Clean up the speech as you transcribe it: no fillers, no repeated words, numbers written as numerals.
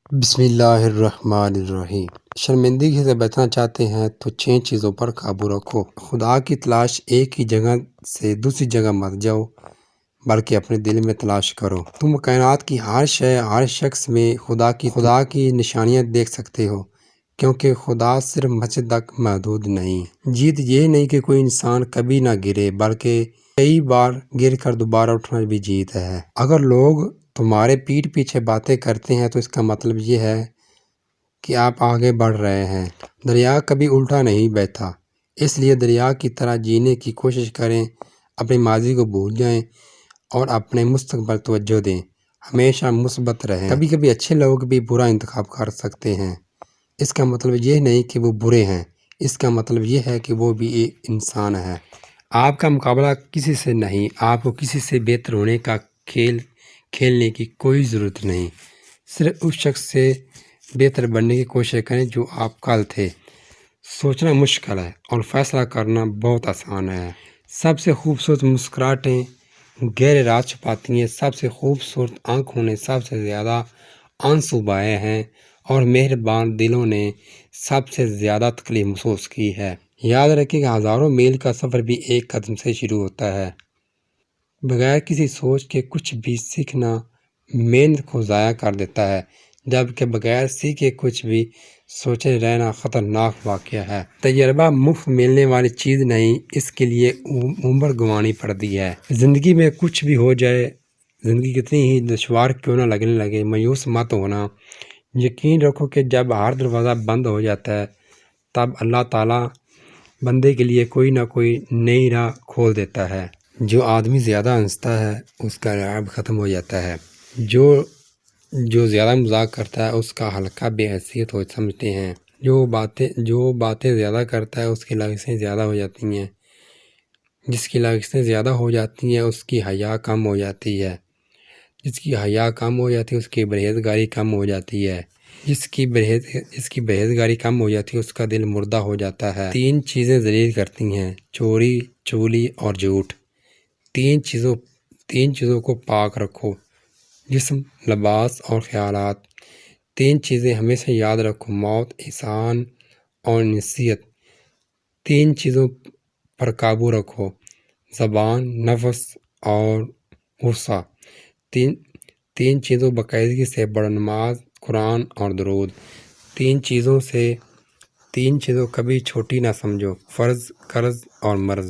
بسم اللہ الرحمن الرحیم۔ شرمندگی سے بچنا چاہتے ہیں تو 6 چیزوں پر قابو رکھو۔ خدا کی تلاش ایک ہی جگہ سے دوسری جگہ مت جاؤ، بلکہ اپنے دل میں تلاش کرو۔ تم کائنات کی ہر شے، ہر شخص میں خدا کی نشانیاں دیکھ سکتے ہو، کیونکہ خدا صرف مسجد تک محدود نہیں۔ جیت یہ نہیں کہ کوئی انسان کبھی نہ گرے، بلکہ کئی بار گر کر دوبارہ اٹھنا بھی جیت ہے۔ اگر لوگ تمہارے پیٹھ پیچھے باتیں کرتے ہیں تو اس کا مطلب یہ ہے کہ آپ آگے بڑھ رہے ہیں۔ دریا کبھی الٹا نہیں بہتا، اس لیے دریا کی طرح جینے کی کوشش کریں، اپنے ماضی کو بھول جائیں اور اپنے مستقبل توجہ دیں۔ ہمیشہ مثبت رہیں۔ کبھی کبھی اچھے لوگ بھی برا انتخاب کر سکتے ہیں، اس کا مطلب یہ نہیں کہ وہ برے ہیں، اس کا مطلب یہ ہے کہ وہ بھی ایک انسان ہے۔ آپ کا مقابلہ کسی سے نہیں، آپ کو کسی سے بہتر ہونے کا کھیلنے کی کوئی ضرورت نہیں، صرف اس شخص سے بہتر بننے کی کوشش کریں جو آپ کل تھے۔ سوچنا مشکل ہے اور فیصلہ کرنا بہت آسان ہے۔ سب سے خوبصورت مسکراہٹیں گہرے راز چھپاتی ہیں، سب سے خوبصورت آنکھوں نے سب سے زیادہ آنسو بہائے ہیں، اور مہربان دلوں نے سب سے زیادہ تکلیف محسوس کی ہے۔ یاد رکھیں کہ ہزاروں میل کا سفر بھی ایک قدم سے شروع ہوتا ہے۔ بغیر کسی سوچ کے کچھ بھی سیکھنا محنت کو ضائع کر دیتا ہے، جبکہ بغیر سیکھے کچھ بھی سوچے رہنا خطرناک واقعہ ہے۔ تجربہ مفت ملنے والی چیز نہیں، اس کے لیے عمر گنوانی پڑتی ہے۔ زندگی میں کچھ بھی ہو جائے، زندگی کتنی ہی دشوار کیوں نہ لگنے لگے، مایوس مت ہونا۔ یقین رکھو کہ جب ہر دروازہ بند ہو جاتا ہے، تب اللہ تعالیٰ بندے کے لیے کوئی نہ کوئی نئی راہ کھول دیتا ہے۔ جو آدمی زیادہ ہنستا ہے اس کا رعب ختم ہو جاتا ہے، جو زیادہ مذاق کرتا ہے اس کا حلقہ بے حیثیت ہو سمجھتے ہیں، جو باتیں زیادہ کرتا ہے اس کی لغزشیں زیادہ ہو جاتی ہیں، جس کی لغزشیں زیادہ ہو جاتی ہیں اس کی حیا کم ہو جاتی ہے، جس کی حیا کم ہو جاتی ہے اس کی پرہیزگاری کم ہو جاتی ہے، جس کی پرہیزگاری کم ہو جاتی ہے اس کا دل مردہ ہو جاتا ہے۔ 3 چیزیں ذلیل کرتی ہیں: چوری، چغلی اور جھوٹ۔ 3 چیزوں کو پاک رکھو: جسم، لباس اور خیالات۔ 3 چیزیں ہمیشہ یاد رکھو: موت، احسان اور نصیحت۔ 3 چیزوں پر قابو رکھو: زبان، نفس اور غصہ۔ 3 چیزوں باقاعدگی سے پڑھو: نماز، قرآن اور درود۔ 3 چیزوں کبھی چھوٹی نہ سمجھو: فرض، قرض اور مرض۔